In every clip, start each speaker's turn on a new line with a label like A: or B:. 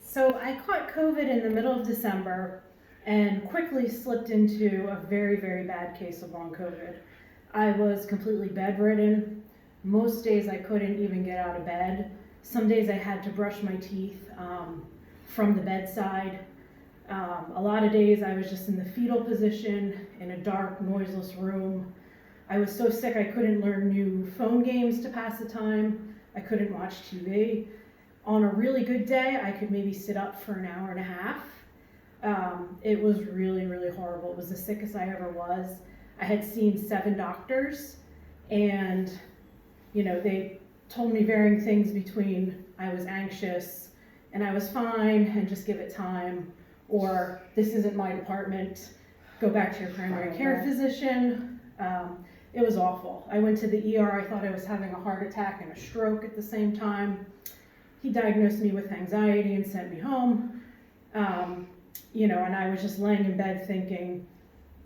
A: So I caught COVID in the middle of December and quickly slipped into a very, very bad case of long COVID. I was completely bedridden. Most days I couldn't even get out of bed. Some days I had to brush my teeth from the bedside. A lot of days I was just in the fetal position in a dark, noiseless room. I was so sick I couldn't learn new phone games to pass the time. I couldn't watch TV. On a really good day, I could maybe sit up for an hour and a half. It was really, really horrible. It was the sickest I ever was. I had seen 7 doctors, and they told me varying things between I was anxious and I was fine and just give it time, or this isn't my department, go back to your primary care physician. It was awful. I went to the ER. I thought I was having a heart attack and a stroke at the same time. He diagnosed me with anxiety and sent me home. And I was just laying in bed thinking,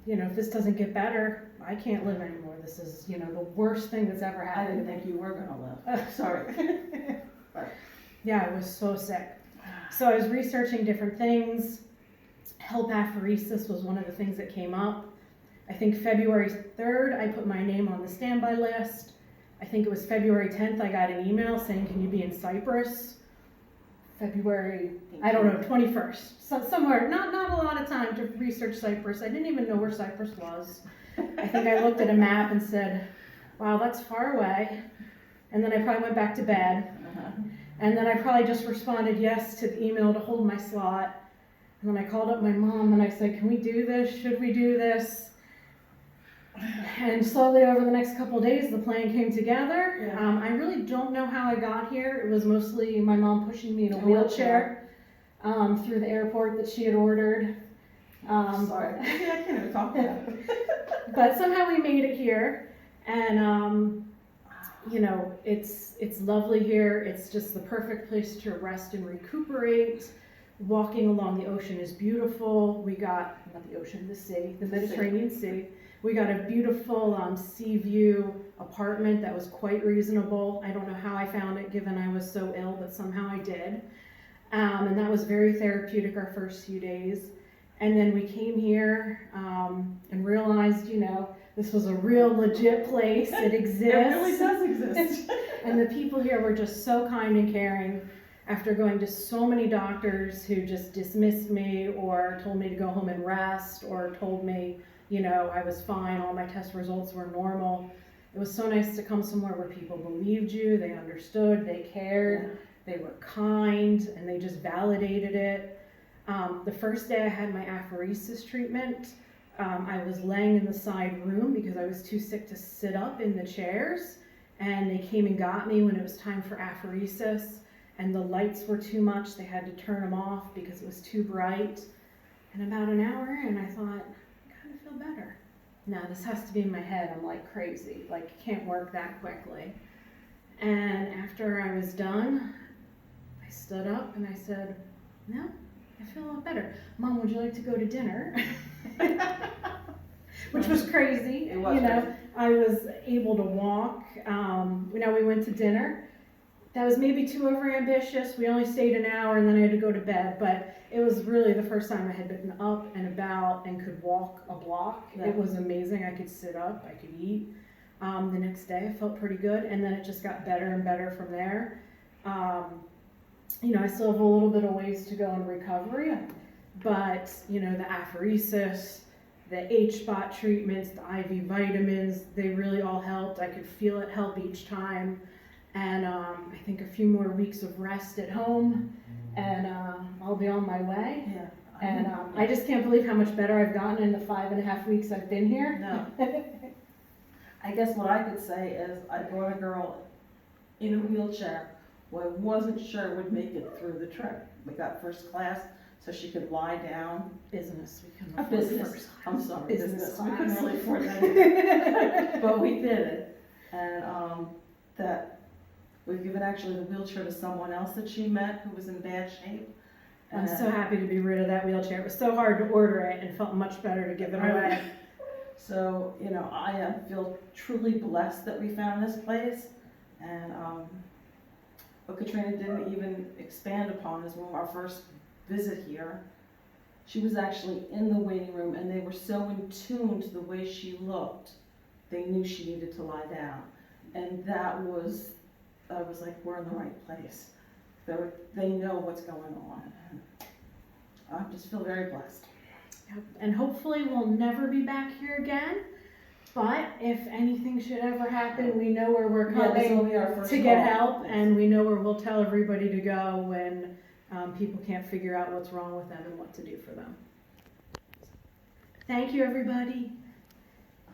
A: if this doesn't get better, I can't live anymore. This is, the worst thing that's ever
B: I
A: happened.
B: didn't think you were gonna live. Sorry.
A: Yeah, I was so sick. So I was researching different things. Help apheresis was one of the things that came up. I think February 3rd, I put my name on the standby list. I think it was February 10th, I got an email saying, can you be in Cyprus? February, I don't know, 21st. So somewhere, not a lot of time to research Cyprus. I didn't even know where Cyprus was. I think I looked at a map and said, wow, that's far away. And then I probably went back to bed. And then I probably just responded yes to the email to hold my slot. And then I called up my mom and I said, can we do this? Should we do this? And slowly over the next couple of days, the plan came together.
B: Yeah.
A: I really don't know how I got here. It was mostly my mom pushing me in a wheelchair through the airport that she had ordered.
B: Sorry, I can't even talk about it.
A: But somehow we made it here, and it's lovely here. It's just the perfect place to rest and recuperate. Walking along the ocean is beautiful. We got, not the ocean, the sea, the Mediterranean Sea. We got a beautiful sea view apartment that was quite reasonable. I don't know how I found it given I was so ill, but somehow I did. And that was very therapeutic our first few days. And then we came here and realized, this was a real legit place. It exists.
B: It really does exist.
A: And the people here were just so kind and caring. After going to so many doctors who just dismissed me or told me to go home and rest or told me, I was fine, all my test results were normal. It was so nice to come somewhere where people believed you, they understood, they cared, they were kind, and they just validated it. The first day I had my apheresis treatment, I was laying in the side room because I was too sick to sit up in the chairs, and they came and got me when it was time for apheresis, and the lights were too much, they had to turn them off because it was too bright. And about an hour in, I thought, better. No, this has to be in my head. I'm like crazy. Like, it can't work that quickly. And after I was done, I stood up and I said, no, I feel a lot better. Mom, would you like to go to dinner? Which was crazy.
B: It was crazy.
A: I was able to walk. We went to dinner. That was maybe too overambitious. We only stayed an hour and then I had to go to bed, but it was really the first time I had been up and about and could walk a block.
B: Yeah.
A: It was amazing. I could sit up, I could eat. The next day I felt pretty good, and then it just got better and better from there. I still have a little bit of ways to go in recovery, but the apheresis, the H-spot treatments, the IV vitamins, they really all helped. I could feel it help each time. And I think a few more weeks of rest at home, and I'll be on my way.
B: Yeah.
A: And I just can't believe how much better I've gotten in the 5.5 weeks I've been here.
B: No. I guess what I could say is I brought a girl in a wheelchair who I wasn't sure would make it through the trip. We got first class so she could lie down.
A: Business, we couldn't afford
B: Business.
A: first.
B: I'm sorry,
A: Business
B: We
A: class.
B: couldn't really afford that either. But we did it. And that we've given actually the wheelchair to someone else that she met who was in bad shape.
A: I'm so happy to be rid of that wheelchair. It was so hard to order it and felt much better to give it away.
B: So, I feel truly blessed that we found this place. And what Katrina didn't even expand upon is when our first visit here, she was actually in the waiting room and they were so in tune to the way she looked, they knew she needed to lie down. And that was, I was like, we're in the right place. They know what's going on. I just feel very blessed.
A: Yep. And hopefully we'll never be back here again. But if anything should ever happen, we know where we're
B: Yeah, this will
A: coming
B: be our first
A: to get
B: call.
A: help, and we know where we'll tell everybody to go when people can't figure out what's wrong with them and what to do for them. Thank you, everybody.